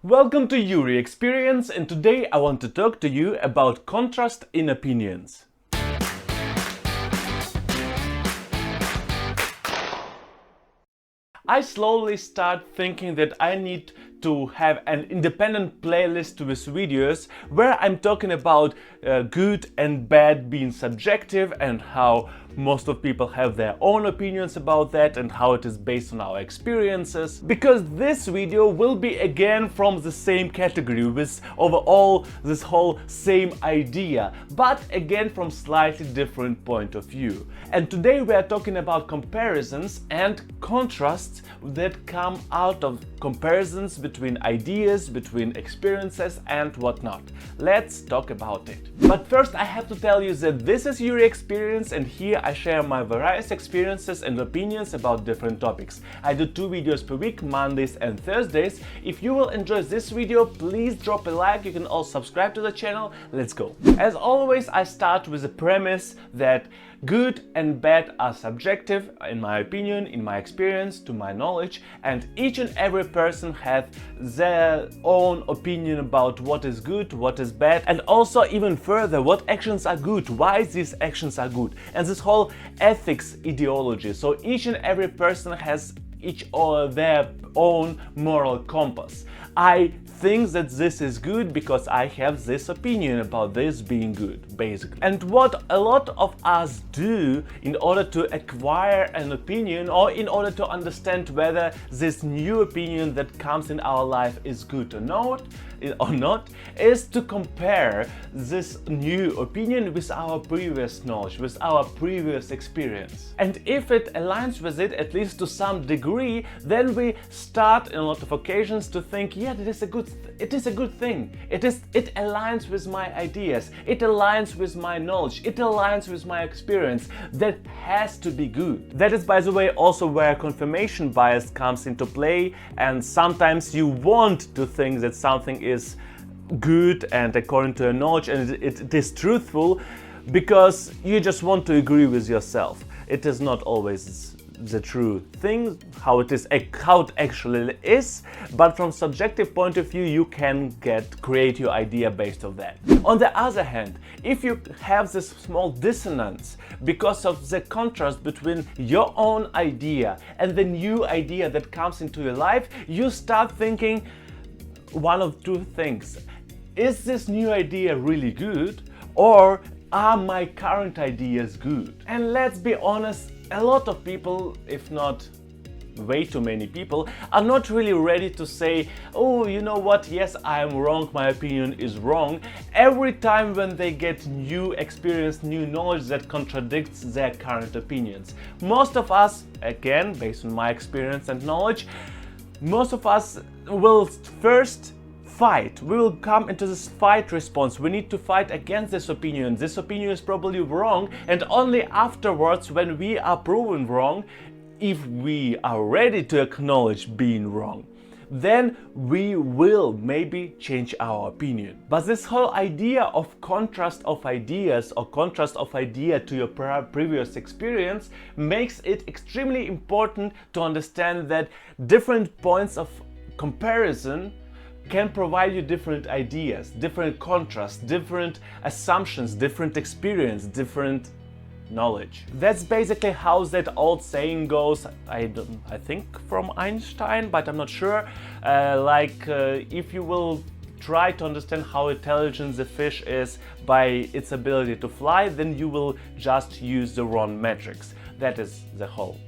Welcome to Yury Experience, and today I want to talk to you about contrast in opinions. I slowly start thinking that I need to have an independent playlist with videos where I'm talking about good and bad being subjective and how most of people have their own opinions about that and how it is based on our experiences, because this video will be again from the same category with overall this whole same idea, but again from slightly different point of view. And today we are talking about comparisons and contrasts that come out of comparisons between ideas, between experiences and whatnot. Let's talk about it. But first I have to tell you that this is Yury Experience, and here I share my various experiences and opinions about different topics. I do 2 videos per week, Mondays and Thursdays. If you will enjoy this video, please drop a like. You can also subscribe to the channel. Let's go. As always, I start with the premise that good and bad are subjective, in my opinion, in my experience, to my knowledge, and each and every person has their own opinion about what is good, what is bad, and also even further, what actions are good, why these actions are good, and this whole ethics ideology. So each and every person has each or their own moral compass. I think that this is good because I have this opinion about this being good, basically. And what a lot of us do in order to acquire an opinion or in order to understand whether this new opinion that comes in our life is good or not, is to compare this new opinion with our previous knowledge, with our previous experience. And if it aligns with it, at least to some degree, then we start in a lot of occasions to think, yeah, it is a good thing. It aligns with my ideas. It aligns with my knowledge. It aligns with my experience. That has to be good. That is, by the way, also where confirmation bias comes into play, and sometimes you want to think that something is good and according to your knowledge and it is truthful because you just want to agree with yourself. It is not always the true thing, how it actually is, but from subjective point of view you can create your idea based on that. On the other hand, if you have this small dissonance because of the contrast between your own idea and the new idea that comes into your life, you start thinking one of two things. Is this new idea really good, or are my current ideas good? And let's be honest, a lot of people, if not way too many people, are not really ready to say, oh, you know what, yes, I am wrong, my opinion is wrong, every time when they get new experience, new knowledge that contradicts their current opinions. Most of us, again, based on my experience and knowledge, most of us will first fight. We will come into this fight response. We need to fight against this opinion. This opinion is probably wrong, and only afterwards, when we are proven wrong, if we are ready to acknowledge being wrong, then we will maybe change our opinion. But this whole idea of contrast of ideas or contrast of idea to your previous experience makes it extremely important to understand that different points of comparison can provide you different ideas, different contrasts, different assumptions, different experience, different knowledge. That's basically how that old saying goes, I think from Einstein, but I'm not sure, if you will try to understand how intelligent the fish is by its ability to fly, then you will just use the wrong metrics. That is the whole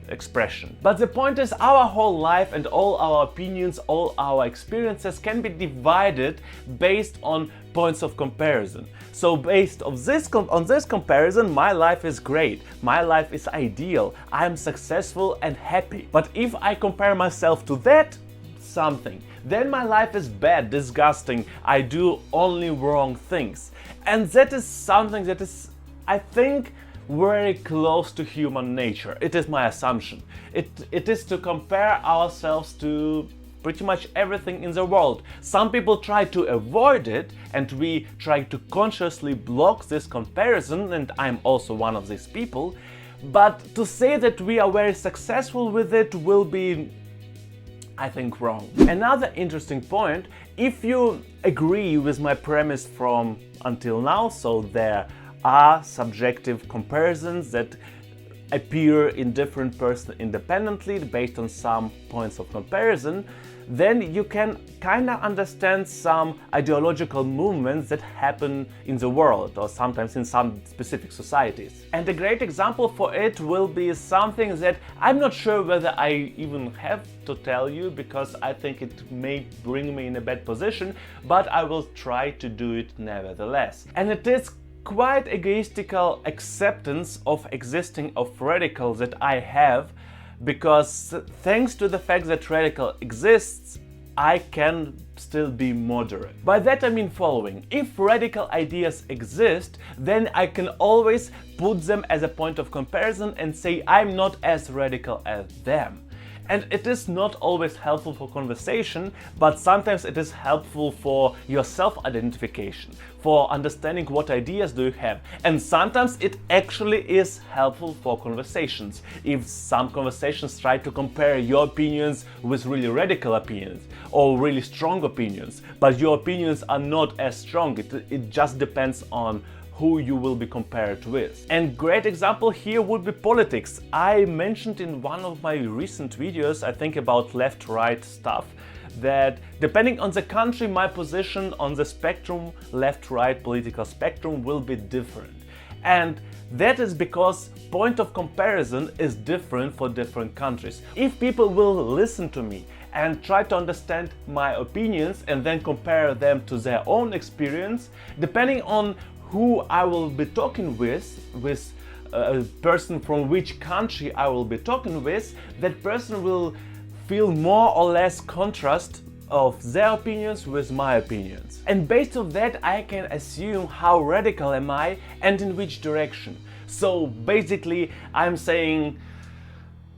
expression. But the point is, our whole life and all our opinions, all our experiences can be divided based on points of comparison. So based on this comparison, my life is great, my life is ideal, I am successful and happy. But if I compare myself to that something, then my life is bad, disgusting, I do only wrong things. And that is something that is, I think, very close to human nature. It is my assumption. It is to compare ourselves to pretty much everything in the world. Some people try to avoid it, and we try to consciously block this comparison, and I'm also one of these people. But to say that we are very successful with it will be, I think, wrong. Another interesting point, if you agree with my premise from until now, so there are subjective comparisons that appear in different persons independently based on some points of comparison, then you can kind of understand some ideological movements that happen in the world or sometimes in some specific societies. And a great example for it will be something that I'm not sure whether I even have to tell you, because I think it may bring me in a bad position, but I will try to do it nevertheless. And it is quite egoistical acceptance of existing of radical that I have, because thanks to the fact that radical exists, I can still be moderate. By that I mean following: if radical ideas exist, then I can always put them as a point of comparison and say I'm not as radical as them. And it is not always helpful for conversation, but sometimes it is helpful for your self-identification, for understanding what ideas do you have. And sometimes it actually is helpful for conversations. If some conversations try to compare your opinions with really radical opinions or really strong opinions, but your opinions are not as strong, it just depends on who you will be compared with. And great example here would be politics. I mentioned in one of my recent videos, I think about left-right stuff, that depending on the country, my position on the spectrum, left-right political spectrum, will be different. And that is because point of comparison is different for different countries. If people will listen to me and try to understand my opinions and then compare them to their own experience, depending on who I will be talking with a person from which country I will be talking with, that person will feel more or less contrast of their opinions with my opinions. And based on that, I can assume how radical am I and in which direction. So basically, I'm saying,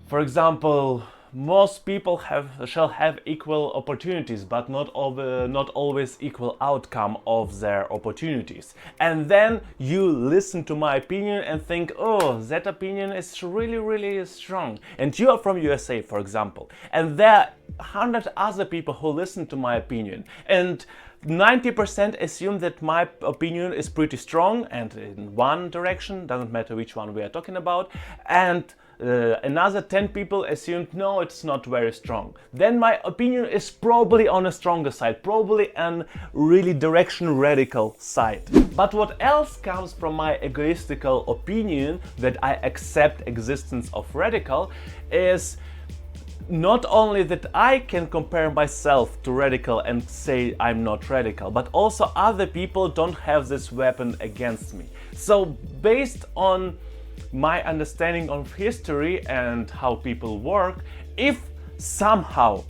for example, most people shall have equal opportunities, but not always equal outcome of their opportunities. And then you listen to my opinion and think, oh, that opinion is really, really strong. And you are from USA, for example, and there are 100 other people who listen to my opinion, and 90% assume that my opinion is pretty strong and in one direction, doesn't matter which one we are talking about, and another 10 people assumed no, it's not very strong. Then my opinion is probably on a stronger side, probably on really direction radical side. But what else comes from my egoistical opinion that I accept existence of radical is not only that I can compare myself to radical and say I'm not radical, but also other people don't have this weapon against me. So based on my understanding of history and how people work, if somehow,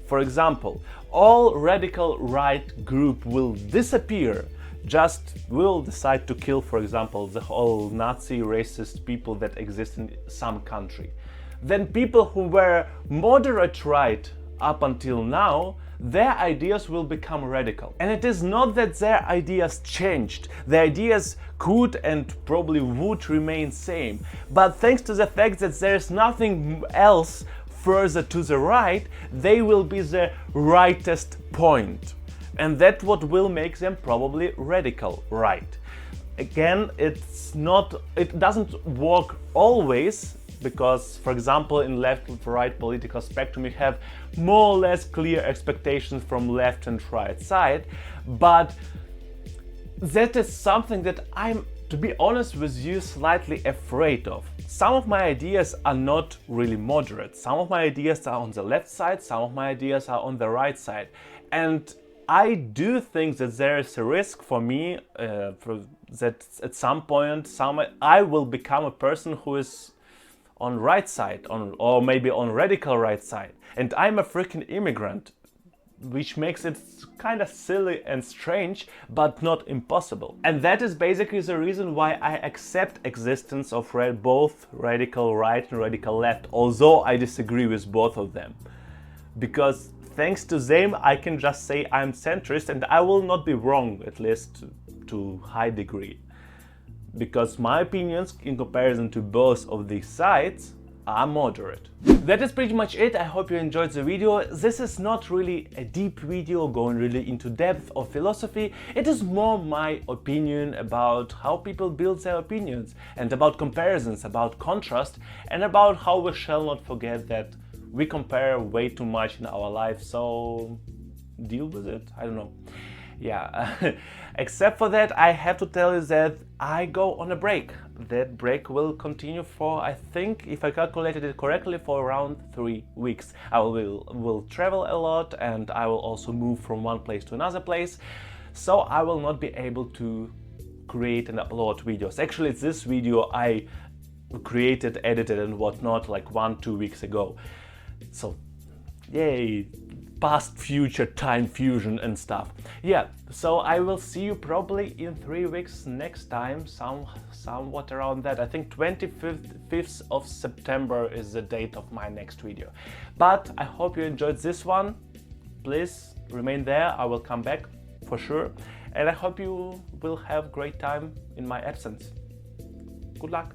for example, all radical right group will disappear, just will decide to kill, for example, the whole Nazi racist people that exist in some country, then people who were moderate right up until now, their ideas will become radical. And it is not that their ideas changed. Their ideas could and probably would remain same. But thanks to the fact that there is nothing else further to the right, they will be the rightest point. And that's what will make them probably radical right. Again, it doesn't work always, because, for example, in left-right political spectrum, you have more or less clear expectations from left and right side, but that is something that I'm, to be honest with you, slightly afraid of. Some of my ideas are not really moderate. Some of my ideas are on the left side, some of my ideas are on the right side. And I do think that there is a risk for me that at some point I will become a person who is on right side, or maybe on radical right side. And I'm a freaking immigrant, which makes it kind of silly and strange, but not impossible. And that is basically the reason why I accept existence of both radical right and radical left, although I disagree with both of them. Because thanks to them, I can just say I'm centrist, and I will not be wrong, at least to high degree. Because my opinions, in comparison to both of these sides, I'm moderate. That is pretty much it. I hope you enjoyed the video. This is not really a deep video going really into depth of philosophy. It is more my opinion about how people build their opinions and about comparisons, about contrast, and about how we shall not forget that we compare way too much in our life, so deal with it. I don't know. Yeah, except for that, I have to tell you that I go on a break. That break will continue for, I think, if I calculated it correctly, for around 3 weeks. I will travel a lot, and I will also move from one place to another place, so I will not be able to create and upload videos. Actually, it's this video I created, edited and whatnot like 1-2 weeks ago. So, yay! Past, future, time fusion and stuff. Yeah, so I will see you probably in 3 weeks next time, somewhat around that. I think 25th of September is the date of my next video. But I hope you enjoyed this one. Please remain there, I will come back for sure. And I hope you will have great time in my absence. Good luck!